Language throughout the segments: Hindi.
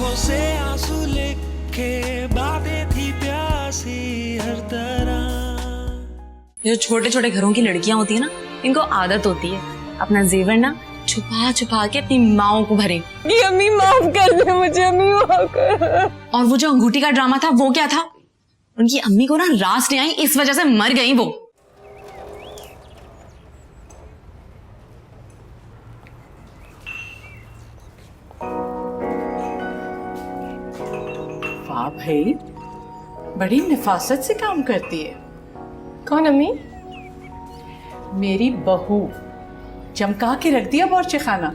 आंखों से आंसू लेके बातें थी प्यासी हर तरह। जो छोटे छोटे घरों की लड़कियां होती है ना, इनको आदत होती है अपना जेवर ना छुपा छुपा के अपनी माओ को भरे। अम्मी माफ कर दे मुझे, अम्मी माफ कर। और वो जो अंगूठी का ड्रामा था वो क्या था? उनकी अम्मी को ना रास नहीं आई, इस वजह से मर गई वो। वाह भाई, बड़ी निफासत से काम करती है। कौन अम्मी? मेरी बहू। चमका के रख दिया बावर्ची खाना।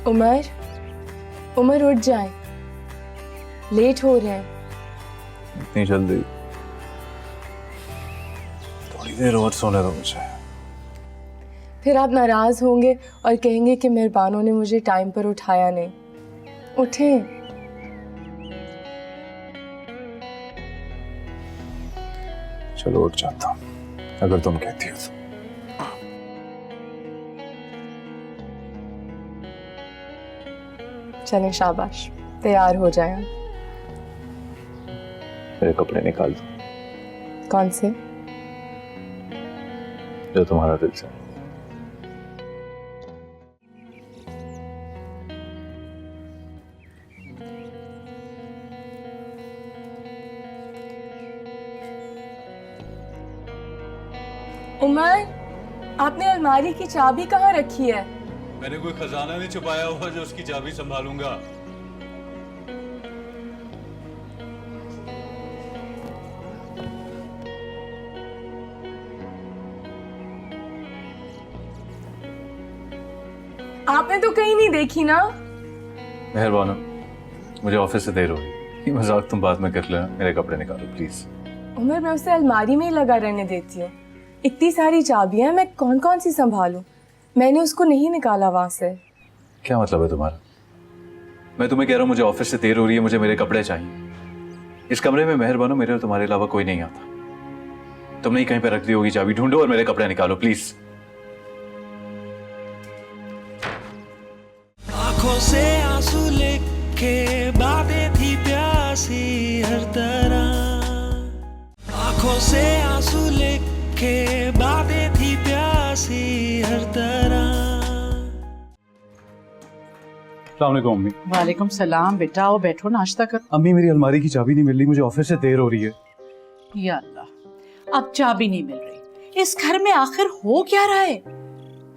उमर, उमर उठ जाए, लेट हो रहे हैं। इतनी जल्दी? थोड़ी देर और सोने दो मुझे। फिर आप नाराज होंगे और कहेंगे कि मेहरबानों ने मुझे टाइम पर उठाया नहीं। उठें। चलो उठ जाता हूँ, अगर तुम कहती हो तो। चलें, शाबाश, तैयार हो जाए। मेरे कपड़े निकाल दो। कौन से? जो तुम्हारा दिल से। उमर, आपने अलमारी की चाबी कहाँ रखी है? मैंने कोई खजाना नहीं छुपाया हुआ जो उसकी चाबी संभालूंगा। आपने तो कहीं नहीं देखी ना। मेहरबान, मुझे ऑफिस से देर हो रही है। ये मजाक तुम बाद में कर लेना, मेरे कपड़े निकालो प्लीज। उमर, मैं उसे अलमारी में ही लगा रहने देती हूँ। इतनी सारी चाबियां, मैं कौन कौन सी संभालूं? मैंने उसको नहीं निकाला वहां से। क्या मतलब है तुम्हारा? मैं तुम्हें कह रहा हूँ मुझे ऑफिस से देर हो रही है, मुझे मेरे कपड़े चाहिए। इस कमरे में मेहरबानो मेरे और तुम्हारे अलावा कोई नहीं आता। तुमने कहीं पे रख दी होगी चाबी, ढूंढो और मेरे कपड़े निकालो प्लीज। आंखों से आंसू लेके बातें थी प्यासी हर तरह। आंखों से आंसू लेके बातें थी प्यासी हर तरह। अम्मी। वालेकुम सलाम। बेटा आओ, बैठो, नाश्ता कर। अम्मी, मेरी अलमारी की चाबी नहीं मिल रही, मुझे ऑफिस से देर हो रही है। या अल्लाह, अब चाबी नहीं मिल रही। इस घर में आखिर हो क्या रहा है?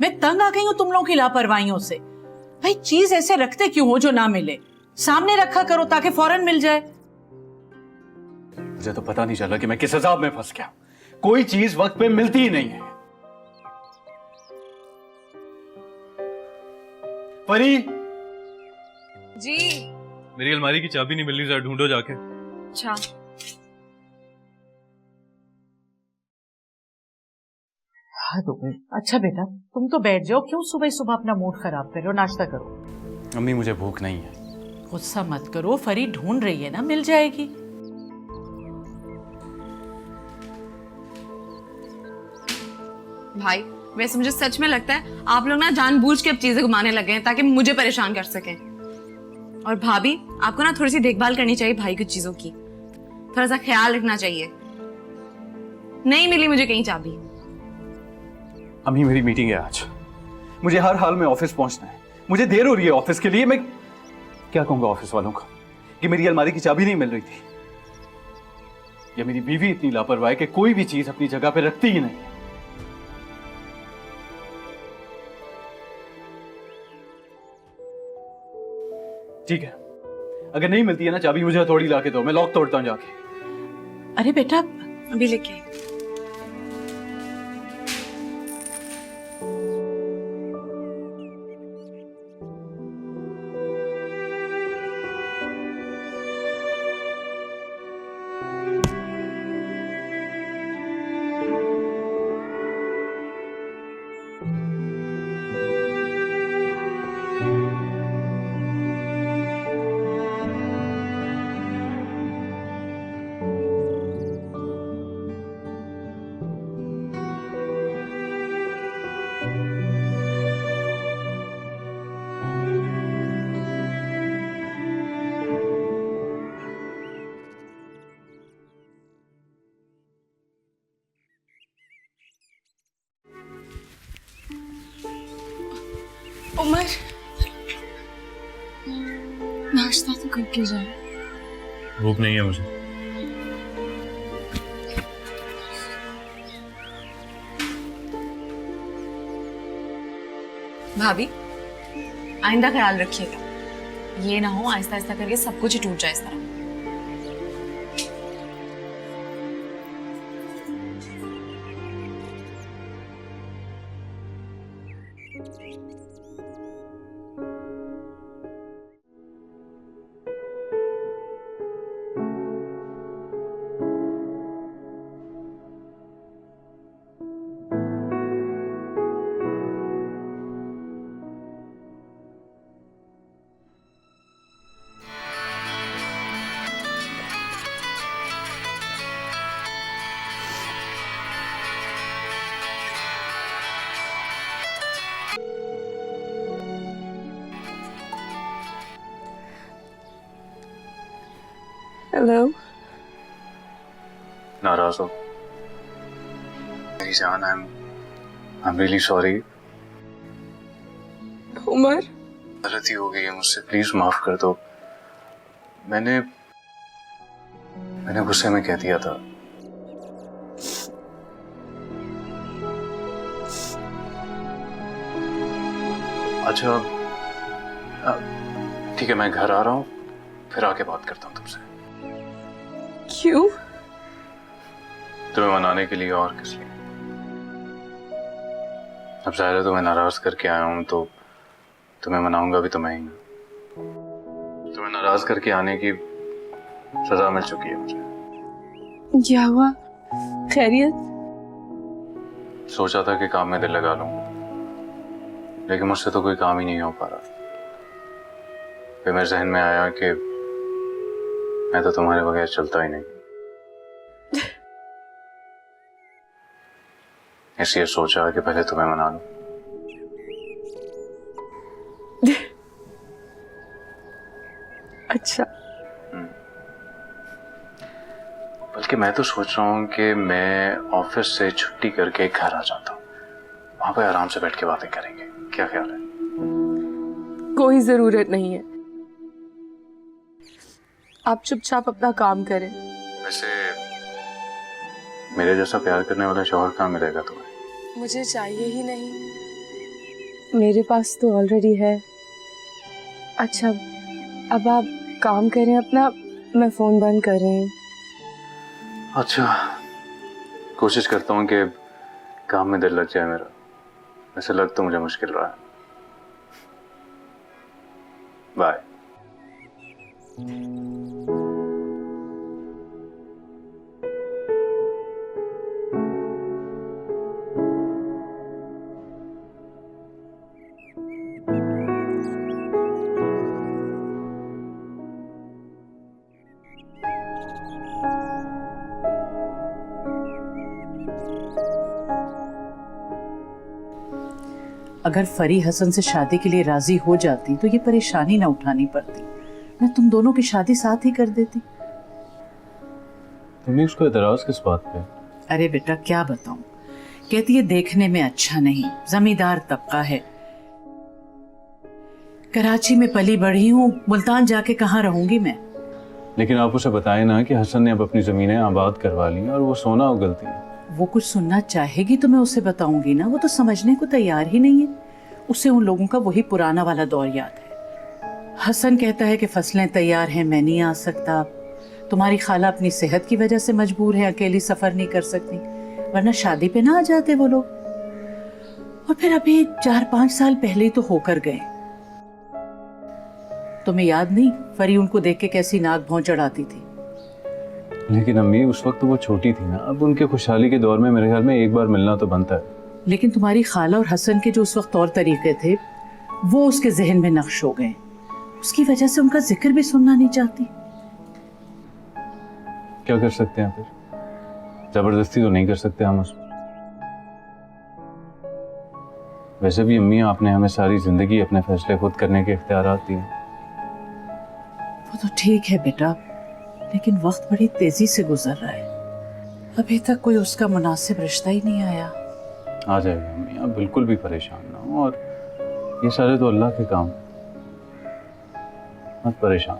मैं तंग आ गई हूँ तुम लोगों की लापरवाहियों से। भाई, चीज ऐसे रखते क्यों हो जो ना मिले? सामने रखा करो ताकि फौरन मिल जाए। मुझे तो पता नहीं चला कि मैं किस अजाब में फंस गया। कोई चीज वक्त पे मिलती ही नहीं है। परी जी। मेरी अलमारी की चाबी नहीं मिल रही, जरा ढूंढो जाके। अच्छा। अच्छा बेटा, तुम तो बैठ जाओ, क्यों सुबह सुबह अपना मूड खराब कर रहे हो? नाश्ता करो। अम्मी, मुझे भूख नहीं है। गुस्सा मत करो, फरी ढूंढ रही है ना, मिल जाएगी। भाई, वैसे मुझे सच में लगता है आप लोग ना जानबूझ के अब चीजें घुमाने लगे हैं ताकि मुझे परेशान कर सकें। और भाभी, आपको ना थोड़ी सी देखभाल करनी चाहिए भाई की चीजों की। थोड़ा सा ख्याल रखना चाहिए। नहीं मिली मुझे कहीं चाबी। अम्मी, मेरी मीटिंग है आज, मुझे हर हाल में ऑफिस पहुंचना है। मुझे देर हो रही है ऑफिस के लिए। मैं क्या कहूंगा ऑफिस वालों को कि मेरी अलमारी की चाबी नहीं मिल रही थी? या मेरी बीवी इतनी लापरवाह है कि कोई भी चीज अपनी जगह पे रखती ही नहीं। ठीक है, अगर नहीं मिलती है ना चाबी, मुझे हथौड़ी ला के दो, मैं लॉक तोड़ता हूँ जाके। अरे बेटा, अभी लेके आई। उमर, नाश्ता तो करके जाए। भूख नहीं है मुझे। भाभी, आइंदा ख्याल रखिएगा, ये ना हो आहिस्ता आहिस्ता करके सब कुछ ही टूट जाए इस तरह। हेलो। नाराज हो मेरी जान? I am really sorry. Umar, गलती हो गई है मुझसे, प्लीज माफ कर दो। मैंने गुस्से में कह दिया था। अच्छा ठीक है, मैं घर आ रहा हूँ, फिर आके बात करता हूँ तुमसे। क्यों? तुम्हें मनाने के लिए, और किस लिए? अब जाहिर है तुम्हें नाराज करके आया हूं, तो तुम्हें मनाऊंगा भी तो मैं ही। तुम्हें नाराज करके आने की सजा मिल चुकी है मुझे। क्या हुआ? खैरियत? सोचा था कि काम में दिल लगा लूं, लेकिन मुझसे तो कोई काम ही नहीं हो पा रहा। फिर मेरे जहन में आया कि मैं तो तुम्हारे बगैर चलता ही नहीं, इसलिए सोचा कि पहले तुम्हें मना लूं। अच्छा। बल्कि मैं तो सोच रहा हूँ कि मैं ऑफिस से छुट्टी करके घर आ जाता हूँ, वहां पर आराम से बैठ के बातें करेंगे। क्या ख्याल है? कोई जरूरत नहीं है, आप चुपचाप अपना काम करें। वैसे मेरे जैसा प्यार करने वाला शौहर कहाँ मिलेगा तुम्हें? मुझे चाहिए ही नहीं, मेरे पास तो ऑलरेडी है। अच्छा, अब आप काम करें अपना, मैं फोन बंद कर रही हूँ। अच्छा, कोशिश करता हूँ कि काम में दिल लग जाए मेरा। वैसे लग तो मुझे मुश्किल रहा है। बाय। अगर फरी हसन से शादी के लिए राजी हो जाती तो ये परेशानी ना उठानी पड़ती, मैं तुम दोनों की शादी साथ ही कर देती। तुमने उसको एतराज किस बात पे? अरे बेटा क्या बताऊं, कहती है देखने में अच्छा नहीं, जमींदार तबका है, कराची में पली बढ़ी हूँ, मुल्तान जाके कहाँ रहूंगी मैं। लेकिन आप उसे बताएं ना कि हसन ने अब अपनी जमीनें आबाद करवा ली और वो सोना उगलती है। वो कुछ सुनना चाहेगी तो मैं उसे बताऊंगी ना, वो तो समझने को तैयार ही नहीं है। उसे उन लोगों का वही पुराना वाला दौर याद है। हसन कहता है कि फसलें तैयार हैं, मैं नहीं आ सकता। तुम्हारी खाला अपनी सेहत की वजह से मजबूर है, अकेली सफर नहीं कर सकती, वरना शादी पे ना आ जाते वो लोग। और फिर अभी 4-5 साल पहले ही तो होकर गए। तुम्हें याद नहीं, फरी उनको देख के कैसी नाक भौं चढ़ाती थी। लेकिन अम्मी उस वक्त तो वो छोटी थी ना, अब उनके खुशहाली के दौर में मेरे ख्याल में एक बार मिलना तो बनता है। लेकिन तुम्हारी खाला और हसन के जो उस वक्त तौर तरीके थे वो उसके जहन में नक्श हो गए, उसकी वजह से उनका जिक्र भी सुनना नहीं चाहती। क्या कर सकते हैं फिर, जबरदस्ती तो नहीं कर सकते हम उसमें। वैसे भी अम्मी आपने हमें सारी जिंदगी अपने फैसले खुद करने के इख्तियारात दिए। वो तो ठीक है बेटा, लेकिन वक्त बड़ी तेजी से गुजर रहा है, अभी तक कोई उसका मुनासिब रिश्ता ही नहीं आया। आ जाएगा अम्मी, आप बिल्कुल भी परेशान ना हो, और ये सारे तो अल्लाह के काम, मत परेशान।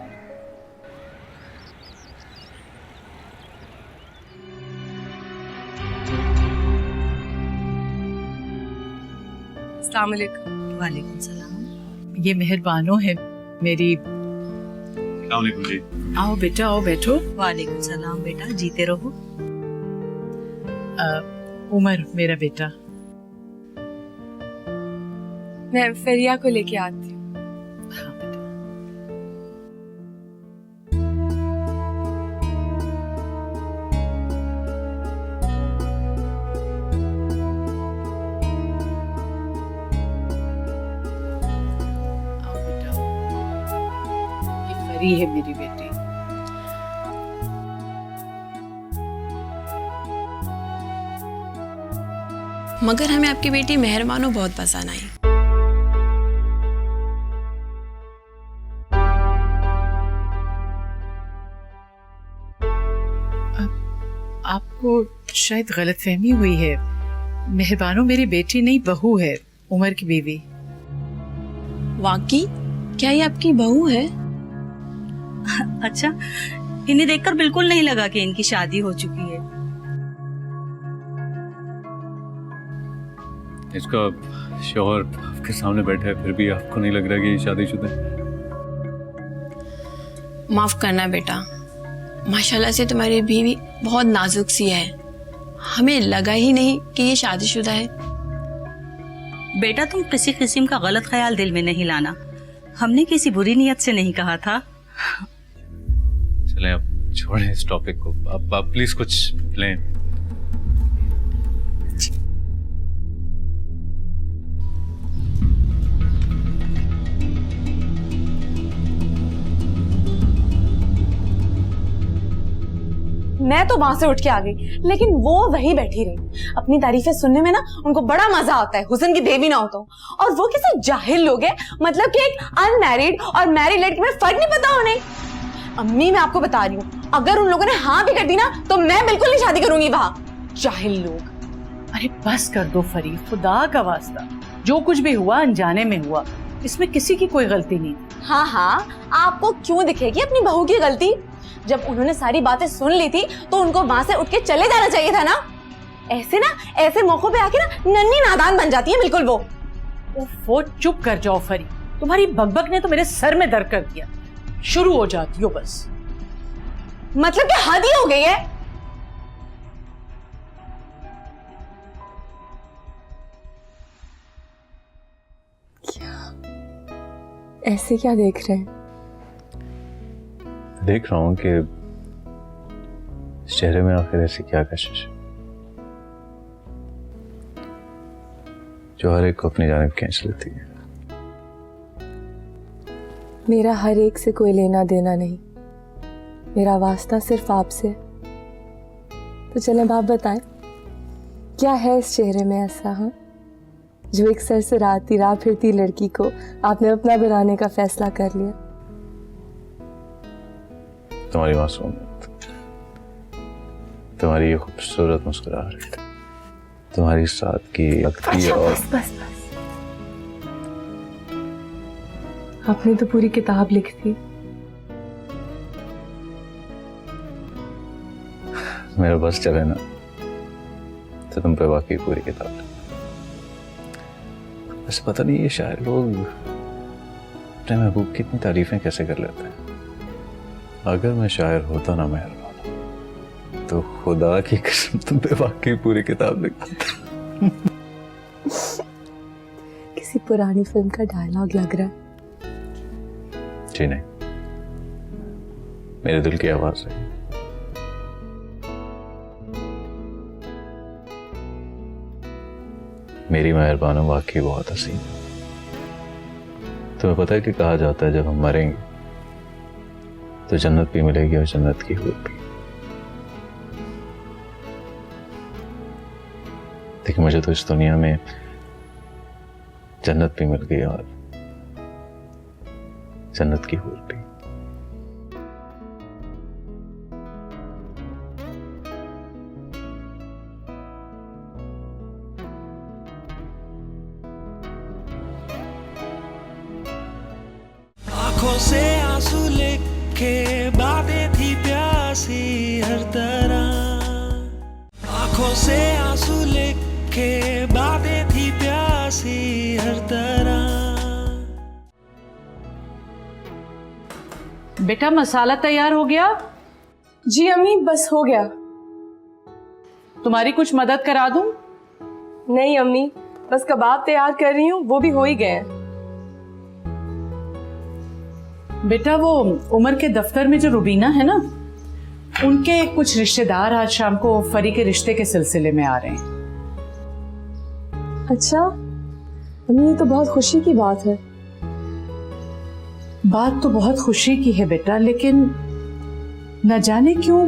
अस्सलाम वालेकुम। वालेकुम सलाम। ये मेहरबानो है मेरी। जी। आओ बेटा, आओ बैठो। वालेकुम सलाम बेटा, जीते रहो। उमर मेरा बेटा। मैं फरिया को लेके आती हूँ। हाँ बेटा। आओ बेटा, ये फरी है मेरी बेटी। मगर हमें आपकी बेटी मेहरबानो बहुत पसंद आई। आपको शायद गलतफहमी हुई है, मेहरबानो मेरी बेटी नहीं, बहू है, उमर की बीवी। वाकई क्या ये आपकी बहू है? अच्छा, इन्हें देखकर बिल्कुल नहीं लगा कि इनकी शादी हो चुकी है। इसका शौहर आपके सामने बैठा है, फिर भी आपको नहीं लग रहा कि ये शादीशुदा है? माफ करना बेटा, माशाल्लाह से तुम्हारी बीवी बहुत नाजुक सी है, हमें लगा ही नहीं कि ये शादीशुदा है। बेटा तुम किसी किस्म का गलत ख्याल दिल में नहीं लाना, हमने किसी बुरी नीयत से नहीं कहा था। चलें अब छोड़ें इस टॉपिक को, आप प्लीज कुछ लें। मैं तो वहां से उठ के आ गई, लेकिन वो वहीं बैठी रही। अपनी तारीफें सुनने में ना उनको बड़ा मजा आता है, हुसन की देवी ना हो तो। और वो कैसे जाहिल लोग हैं, मतलब कि एक अनमैरिड और मैरिड लड़की में फर्क नहीं पता उन्हें। अम्मी मैं आपको बता रही हूँ, अगर उन लोगों ने हाँ भी कर दी ना तो मैं बिल्कुल नहीं शादी करूंगी वहां। जाहिल लोग। अरे बस कर दो फरी, खुदा का वास्ता, जो कुछ भी हुआ अनजाने में हुआ, इसमें किसी की कोई गलती नहीं। हाँ हाँ, आपको क्यों दिखेगी अपनी बहू की गलती? जब उन्होंने सारी बातें सुन ली थी तो उनको वहां से उठ के चले जाना चाहिए था ना। ऐसे मौकों पे आके ना नन्ही नादान बन जाती है बिल्कुल वो। वो चुप कर जाओ फरी, तुम्हारी बकबक ने तो मेरे सर में दर्द कर दिया। शुरू हो जाती हो बस। मतलब कि हद ही हो गई है। ऐसे क्या देख रहे हैं? देख रहा हूँ कि इस चेहरे में आखिर ऐसी क्या कशिश है जो हर एक को अपनी जानिब खींच लेती है। मेरा हर एक से कोई लेना देना नहीं, मेरा वास्ता सिर्फ आपसे। तो चलें आप बताएं, क्या है इस चेहरे में ऐसा, हाँ, जो एक सर से राह फिरती लड़की को आपने अपना बनाने का फैसला कर लिया? तुम्हारी मासूमियत, तुम्हारी ये खूबसूरत मुस्कुराहट, तुम्हारी सादगी लगती अच्छा, और बस। आपने तो पूरी किताब लिख दी। मेरा बस चले ना तो तुम पे वाकई पूरी किताब। वैसे पता नहीं ये शायर लोग अपने महबूब की इतनी तारीफें कैसे कर लेता है। अगर मैं शायर होता ना मेहरबान, तो खुदा की कसम तुम पे वाकई पूरी किताब लिखता। किसी पुरानी फिल्म का डायलॉग लग रहा है। जी नहीं, मेरे दिल की आवाज है। मेरी मेहरबानों वाकई बहुत हसीन है। तुम्हें पता है कि कहा जाता है जब हम मरेंगे तो जन्नत भी मिलेगी और जन्नत की हूर भी। देखिए, मुझे तो इस दुनिया में जन्नत भी मिल गई और जन्नत की हूर भी। आंखों से आंसू लेके बातें थी प्यासी हर तरह। आंखों से आंसू लेके बातें थी प्यासी हर तरह। बेटा मसाला तैयार हो गया? जी अम्मी, बस हो गया। तुम्हारी कुछ मदद करा दूं? नहीं अम्मी, बस कबाब तैयार कर रही हूँ, वो भी हो ही गए हैं। बेटा वो उमर के दफ्तर में जो रुबीना है ना, उनके कुछ रिश्तेदार आज शाम को फरी के रिश्ते के सिलसिले में आ रहे हैं। अच्छा अम्मी, ये तो बहुत खुशी की बात है। बात तो बहुत खुशी की है बेटा, लेकिन न जाने क्यों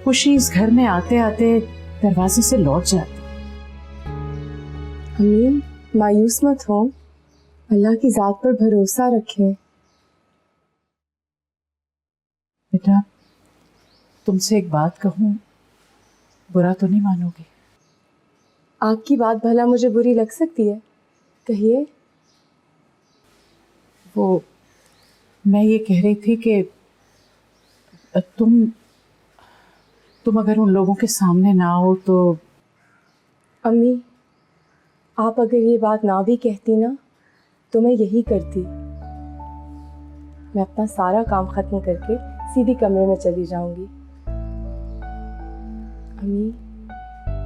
खुशी इस घर में आते आते दरवाजे से लौट जाती। अम्मी मायूस मत हो, अल्लाह की जात पर भरोसा रखें। बेटा तुमसे एक बात कहूं, बुरा तो नहीं मानोगे? आपकी बात भला मुझे बुरी लग सकती है? कहिए। वो मैं ये कह रही थी कि तुम अगर उन लोगों के सामने ना हो तो। अम्मी आप अगर ये बात ना भी कहती ना तो मैं यही करती। मैं अपना सारा काम खत्म करके सीधी कमरे में चली जाऊंगी। अम्मी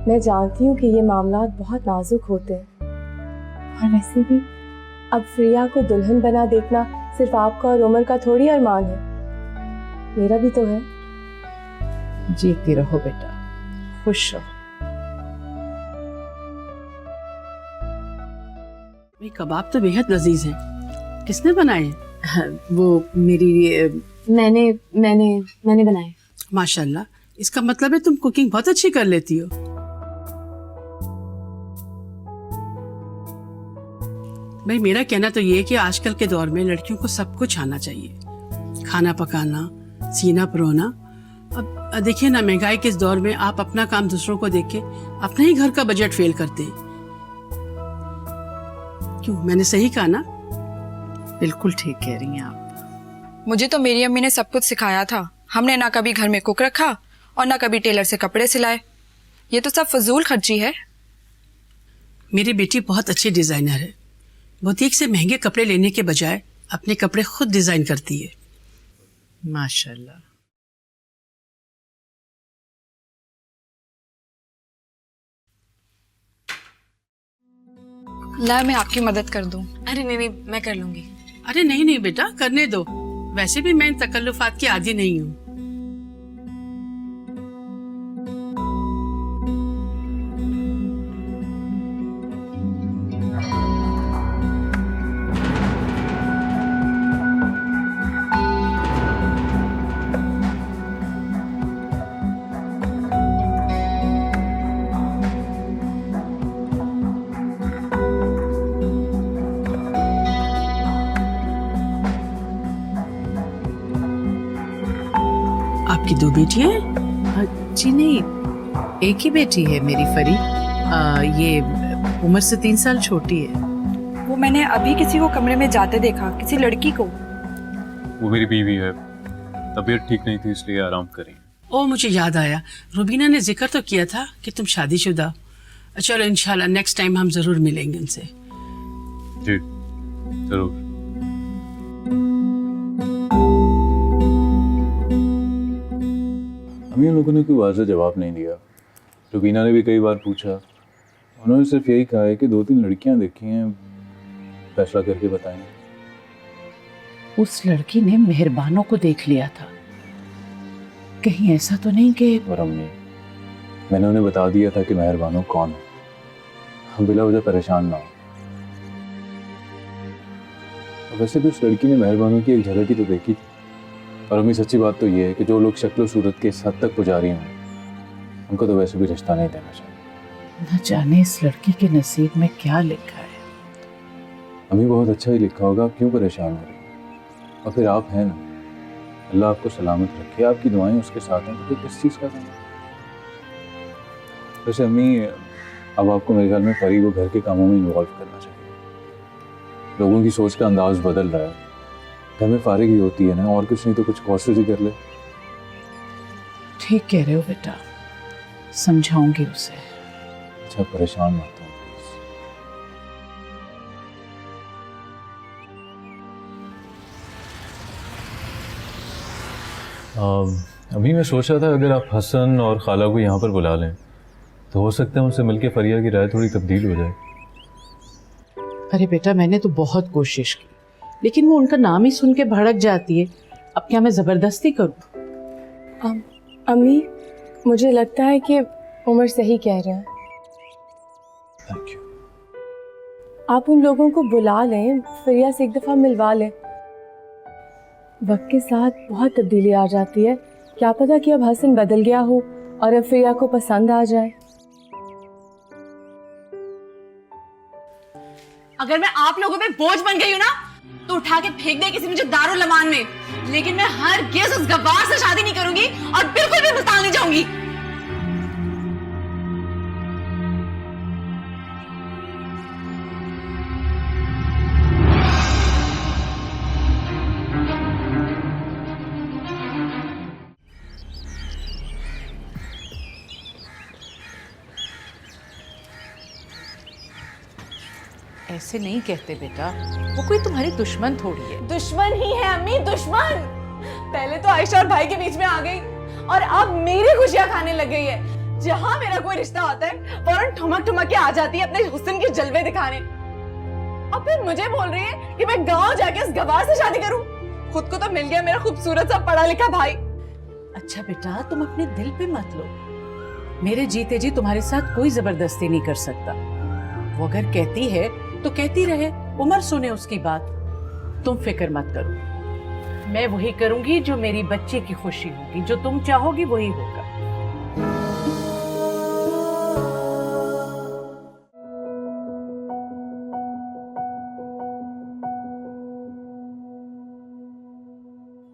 मैं जानती हूँ कि ये मामलात बहुत नाजुक होते हैं, और वैसे भी अब फ्रिया को दुल्हन बना देखना सिर्फ आपका और उमर का थोड़ी अरमान है, मेरा भी तो है। जीती रहो बेटा, खुश रहो। ये कबाब तो बेहद लजीज हैं। किसने बनाए? वो मेरी मैंने बनाए। माशाल्लाह, इसका मतलब है तुम कुकिंग बहुत अच्छी कर लेती हो। भाई मेरा कहना तो ये है कि आजकल के दौर में लड़कियों को सब कुछ आना चाहिए, खाना पकाना, सीना परोना। अब देखिए ना, महंगाई के इस दौर में आप अपना काम दूसरों को देख के अपने ही घर का बजट फेल करते हैं। क्यों, मैंने सही कहा ना? बिल्कुल ठीक कह रही हैं आप। मुझे तो मेरी अम्मी ने सब कुछ सिखाया था। हमने ना कभी घर में कुक रखा और ना कभी टेलर से कपड़े सिलाए। ये तो सब फजूल खर्ची है। मेरी बेटी बहुत अच्छी डिजाइनर है। बुटीक से महंगे कपड़े लेने के बजाय अपने कपड़े खुद डिजाइन करती है। माशाल्लाह। ला मैं आपकी मदद कर दूं। अरे नहीं, मैं कर लूंगी। अरे नहीं नहीं बेटा, करने दो। वैसे भी मैं इन तकल्लुफात की आदी नहीं हूँ। आपकी दो बेटियां हैं? जी नहीं, एक ही बेटी है मेरी फरी। ये उम्र से 3 साल छोटी है। वो मैंने अभी किसी को कमरे में जाते देखा, किसी लड़की को। वो मेरी बीवी है, तबीयत ठीक नहीं थी इसलिए आराम करें। ओ मुझे याद आया, रुबीना ने जिक्र तो किया था कि तुम शादीशुदा। चलो इंशाल्लाह नेक्स्ट टाइम हम जरूर मिलेंगे उनसे। जी जरूर। अम्मी, उन लोगों ने कोई वाज़ेह जवाब नहीं दिया। रुबीना ने भी कई बार पूछा, उन्होंने सिर्फ यही कहा है कि 2-3 लड़कियां देखी हैं, फैसला करके बताएंगे। उस लड़की ने मेहरबानों को देख लिया था, कहीं ऐसा तो नहीं कि? और अम्मी, मैंने उन्हें बता दिया था कि मेहरबानों कौन है, हम बिला वजह परेशान ना हो। वैसे भी उस लड़की ने मेहरबानों की एक झलक ही तो देखी थी। और अम्मी, सच्ची बात तो ये है कि जो लोग शक्ल सूरत के इस हद तक पुजारी हैं, उनको तो वैसे भी रिश्ता नहीं देना चाहिए। न जाने इस लड़की के नसीब में क्या लिखा है। अम्मी, बहुत अच्छा ही लिखा होगा, आप क्यों परेशान हो रही हैं? और फिर आप हैं ना, अल्लाह आपको सलामत रखे, आपकी दुआएं उसके साथ हैं, तो फिर किस चीज़ का था? वैसे अम्मी, अब आपको मेरे ख्याल में फरी को घर के कामों में इन्वॉल्व करना चाहिए। लोगों की सोच का अंदाज बदल रहा है, घर में फारिग ही होती है ना, और कुछ नहीं तो कुछ कोशिश ही कर ले। ठीक कह रहे हो बेटा, समझाऊंगी उसे। अच्छा, परेशान मत हो प्लीज। अभी मैं सोच रहा था अगर आप हसन और खाला को यहाँ पर बुला लें तो हो सकता है उनसे मिलकर फरिया की राय थोड़ी तब्दील हो जाए। अरे बेटा, मैंने तो बहुत कोशिश की, लेकिन वो उनका नाम ही सुन के भड़क जाती है। अब क्या मैं जबरदस्ती करूं? अम्मी, मुझे लगता है कि उमर सही कह रहे हैं। Thank you. आप उन लोगों को बुला लें, फरिया से एक दफ़ा मिलवा लें। वक्त के साथ बहुत तब्दीली आ जाती है, क्या पता कि अब हसन बदल गया हो और अब फरिया को पसंद आ जाए। अगर मैं आप लोगों पे बोझ बन गई हूँ ना, तो उठा के फेंक दे किसी मुझे दारुल अमान में, लेकिन मैं हरगिज़ उस गवार से शादी नहीं करूंगी और बिल्कुल भी मुल्तान नहीं जाऊंगी। ऐसे नहीं कहते बेटा, वो कोई तुम्हारी दुश्मन थोड़ी है। दुश्मन ही है अम्मी, दुश्मन। पहले तो आयशा और भाई के बीच में आ गई और अब मेरी खुशियां खाने लग गई है। जहां मेरा कोई रिश्ता आता है फौरन ठुमक ठुमक के आ जाती है अपने हुस्न के जलवे दिखाने। अब फिर मुझे बोल रही है कि मैं गांव जाके उस गवार से शादी करूं। खुद को तो मिल गया मेरा खूबसूरत सा पढ़ा लिखा भाई। अच्छा बेटा, तुम अपने दिल पे मत लो। मेरे जीते जी तुम्हारे साथ कोई जबरदस्ती नहीं कर सकता। वो अगर कहती है तो कहती रहे, उमर सुने उसकी बात। तुम फिक्र मत करो, मैं वही करूंगी जो मेरी बच्ची की खुशी होगी। जो तुम चाहोगी वही होगा।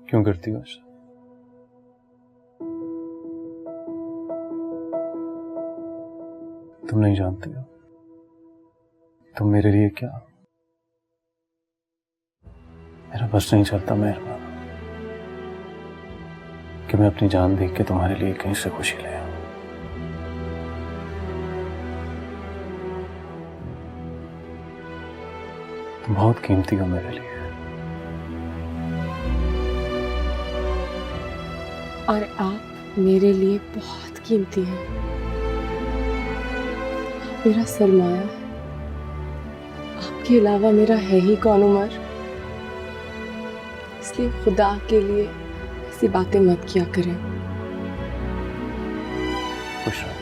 क्यों करती हो ऐसा? तुम नहीं जानती हो तुम मेरे लिए क्या। मेरा बस नहीं चलता मेहरबान कि मैं अपनी जान देख के तुम्हारे लिए कहीं से खुशी ले आऊं। तुम बहुत कीमती हो मेरे लिए। और आप मेरे लिए बहुत कीमती हैं। आप मेरा सरमाया है। आपके अलावा मेरा है ही कौन उमर। इसलिए खुदा के लिए ऐसी बातें मत किया करें। खुश रहो।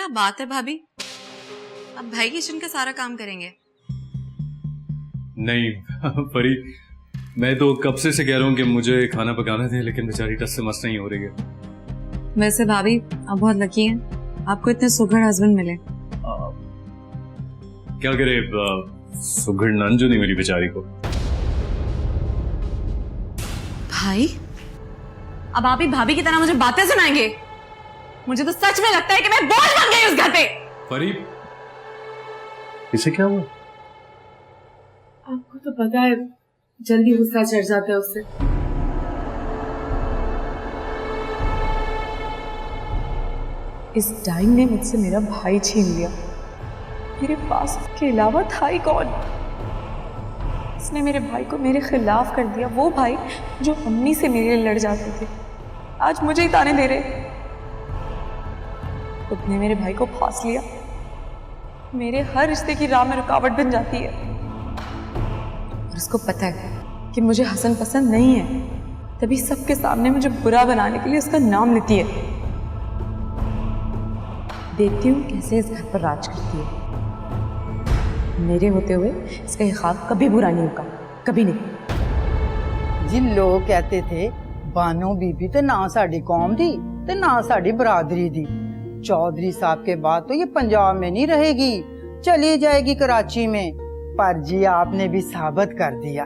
क्या बात है भाभी, अब भाई किचन का सारा काम करेंगे? नहीं परी, मैं तो कब से कह रहा हूँ कि मुझे खाना पकाना दे, लेकिन बेचारी टस से मस नहीं हो रही है। वैसे भाभी आप बहुत लकी हैं, आपको इतने सुघड़ हस्बैंड मिले। क्या करे, सुघड़ नन जो नहीं मिली बेचारी को। भाई अब आप ही भाभी की तरह मुझे बातें सुनाएंगे? मुझे तो सच में लगता है कि मैं बोझ बन गई उस घर पे। परी, इसे क्या हुआ? आपको तो पता है जल्दी गुस्सा चढ़ जाता है उससे। इस डाइन ने मुझसे मेरा भाई छीन लिया। मेरे पास उसके अलावा था ही कौन? उसने मेरे भाई को मेरे खिलाफ कर दिया। वो भाई जो अम्मी से मेरे लिए लड़ जाते थे, आज मुझे ही ताने दे रहे। उसने मेरे भाई को फांस लिया। मेरे हर रिश्ते की राह में रुकावट बन जाती है। और उसको पता है कि मुझे हसन पसंद नहीं है, तभी सबके सामने मुझे बुरा बनाने के लिए उसका नाम लेती है। देखती हूँ कैसे इस घर पर राज करती है। मेरे होते हुए इसका ये ख्वाब कभी बुरा नहीं होगा, कभी नहीं। जिन लोग कहते थे बानो बीबी ते ना साड़ी कौम दी ते ना साड़ी बरादरी दी, चौधरी साहब के बाद तो ये पंजाब में नहीं रहेगी, चली जाएगी कराची में। पर जी आपने भी साबित कर दिया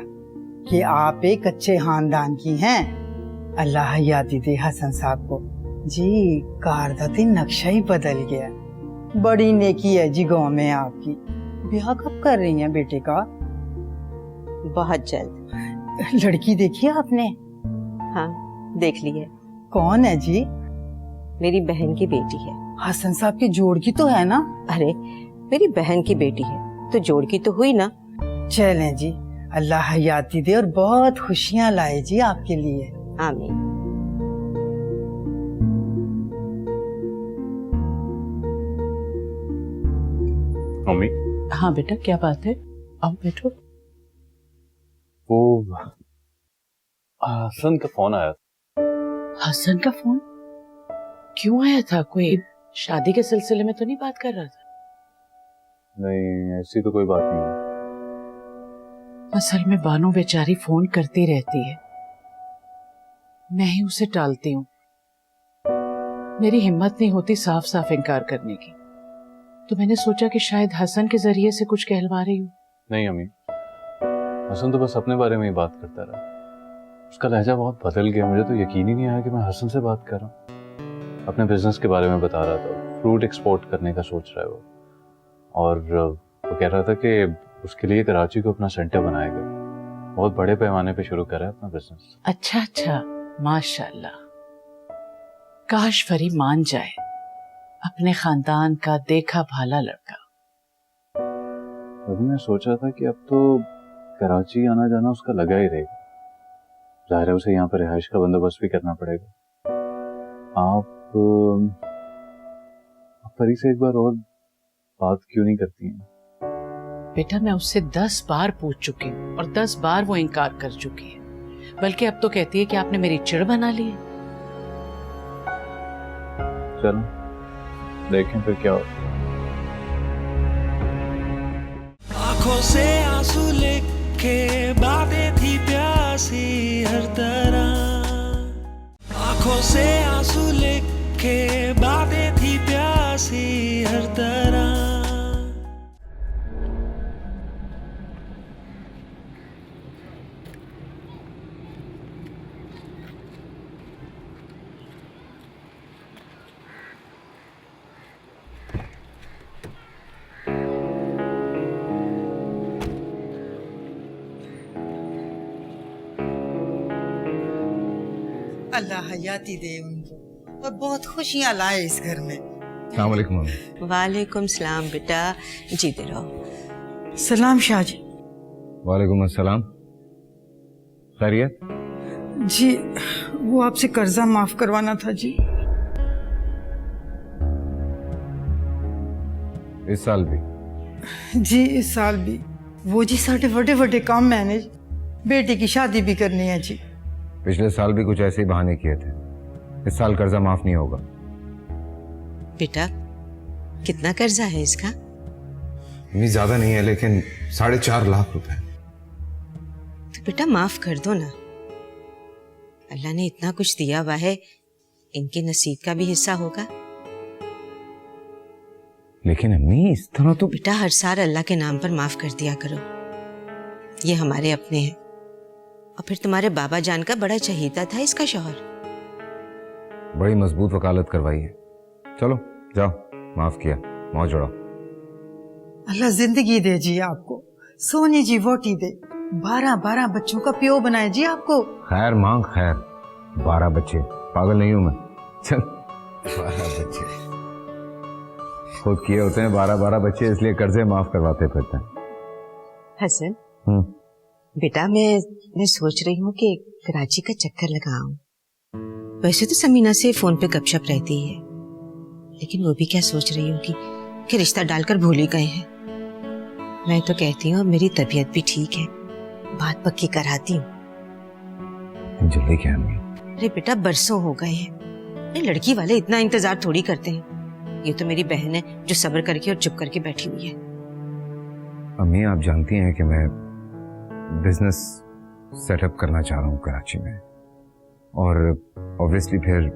कि आप एक अच्छे खानदान की हैं। अल्लाह यादी दे हसन साहब को जी, कार दा ते नक्शा ही बदल गया। बड़ी नेकी है जी गाँव में आपकी। ब्याह कब कर रही हैं बेटे का? बहुत जल्द। लड़की देखी आपने? हाँ देख ली है। कौन है जी? मेरी बहन की बेटी है। हसन साहब के जोड़ की तो है ना? अरे मेरी बहन की बेटी है तो जोड़ की तो हुई ना। चलें जी, अल्लाह हयाती दे और बहुत खुशियां लाए जी आपके लिए। आमीन। मम्मी। हाँ बेटा, क्या बात है? आओ बैठो। वो हसन का फोन आया था। हसन का फोन क्यों आया था? कोई शादी के सिलसिले में तो नहीं बात कर रहा था? नहीं, ऐसी तो कोई बात नहीं है। असल में बानो बेचारी फोन करती रहती है, मैं ही उसे टालती हूँ। मेरी हिम्मत नहीं होती साफ साफ इनकार करने की, तो मैंने सोचा कि शायद हसन के जरिए से कुछ कहलवा रही हूँ। नहीं अम्मी, हसन तो बस अपने बारे में ही बात करता रहा। उसका लहजा बहुत बदल गया। मुझे तो यकीन ही नहीं आया कि मैं हसन से बात कर रहा हूँ। अपने बिजनेस के बारे में बता रहा था, फ्रूट एक्सपोर्ट करने का सोच रहा है वो। और वो कह रहा था कि उसके लिए कराची को अपना सेंटर बनाएगा। बहुत बड़े पैमाने पे शुरू करा है अपना बिजनेस। अच्छा अच्छा, माशाल्लाह। काश फरी मान जाए, अपने खानदान का देखा भाला लड़का। अभी मैं सोच रहा था कि अब तो कराची आना जाना उसका लगा ही रहेगा। जाहिर है उसे यहाँ पर रिहाइश का बंदोबस्त भी करना पड़ेगा। आप फरी से एक बार और बात क्यों नहीं करती हैं? बेटा मैं उससे 10 बार पूछ चुकी हूँ और 10 बार वो इनकार कर चुकी है। बल्कि अब तो कहती है कि आपने मेरी चिढ़ बना ली है। चलो देखें फिर क्या होता है। आंखों से आंसू लेके बातें थी प्यासी हर तरह। आंखों से आंसू लेके बातें थी प्यासी हर तरह। अल्लाह हयाती दे उनको और बहुत खुशियां लाए इस घर में। अस्सलाम वालेकुम मम्मी। वालेकुम सलाम बेटा, जीते रहो। सलाम शाह जी। वालेकुम अस्सलाम। खैरियत? जी वो आपसे कर्जा माफ करवाना था जी। इस साल भी? जी इस साल भी। वो जी साढ़े बड़े बड़े काम मैनेज, बेटी की शादी भी करनी है जी। पिछले साल भी कुछ ऐसे ही बहाने किए थे। इस साल कर्जा माफ नहीं होगा। बेटा कितना कर्जा है इसका? अम्मी ज्यादा नहीं है, लेकिन 4.5 लाख रुपए। तो बेटा माफ कर दो ना, अल्लाह ने इतना कुछ दिया हुआ है, इनके नसीब का भी हिस्सा होगा। लेकिन अम्मी इस तरह तो बेटा हर साल अल्लाह के नाम पर माफ कर दिया करो, ये हमारे अपने हैं। और फिर तुम्हारे बाबा जान का बड़ा चहीता था इसका शौहर। बड़ी मजबूत वकालत करवाई है। चलो जाओ, माफ किया, मौज उड़ाओ। अल्लाह जिंदगी दे जी आपको, सोनी जी वोटी दे, 12 बच्चों का प्यो बनाए जी आपको। खैर मांग खैर, 12 बच्चे, पागल नहीं हूं मैं। चल 12 बच्चे खुद किए होते हैं, 12 बच्चे, इसलिए कर्जे माफ करवाते फिरते हैं। हसन बेटा मैं सोच रही हूँ कि कराची का चक्कर लगाऊं। वैसे तो समीना से फोन पे गपशप रहती है, लेकिन वो भी क्या सोच रही हूँ कि रिश्ता डालकर भूल ही गए हैं। मैं तो कहती हूँ अब मेरी तबीयत भी ठीक है, बात पक्की कराती हूँ। जल्दी क्या अम्मी? अरे बेटा बरसों हो गए हैं, अरे लड़की वाले इतना इंतजार थोड़ी करते हैं। ये तो मेरी बहन है जो सब्र करके और चुप करके बैठी हुई है। अम्मी आप जानती हैं कि मैं बिजनेस सेटअप करना चाह रहा हूँ कराची में, और ऑब्वियसली फिर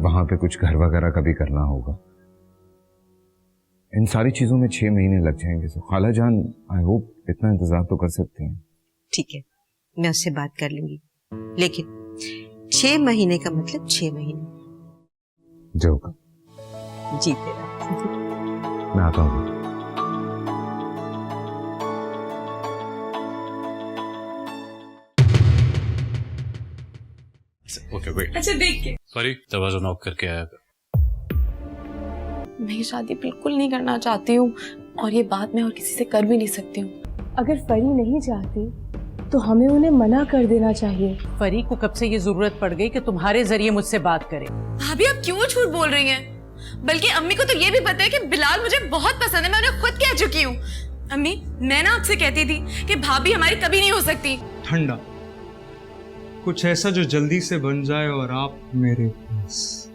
वहां पे कुछ घर वगैरह का भी करना होगा। इन सारी चीजों में 6 महीने लग जाएंगे। तो खाला जान आई होप इतना इंतजार तो कर सकती हैं। ठीक है, मैं उससे बात कर लूंगी, लेकिन 6 महीने का मतलब 6 महीने जो होगा जी तेरा। मैं आता हूँ। Okay wait. अच्छा देख के फरी दरवाजा नॉक करके आया। मैं ये शादी बिल्कुल नहीं करना चाहती हूँ, और ये बात मैं और किसी से कर भी नहीं सकती हूँ। अगर फरी नहीं चाहती तो हमें उन्हें मना कर देना चाहिए। फरी को कब से ये जरूरत पड़ गई कि तुम्हारे जरिए मुझसे बात करे? भाभी आप क्यों झूठ बोल रही हैं? बल्कि अम्मी को तो ये भी पता है कि बिलाल मुझे बहुत पसंद है, मैं उन्हें खुद कह चुकी हूँ। अम्मी मैं ना आपसे कहती थी कि भाभी हमारी कभी नहीं हो सकती। ठंडा, कुछ ऐसा जो जल्दी से बन जाए और आप मेरे पास।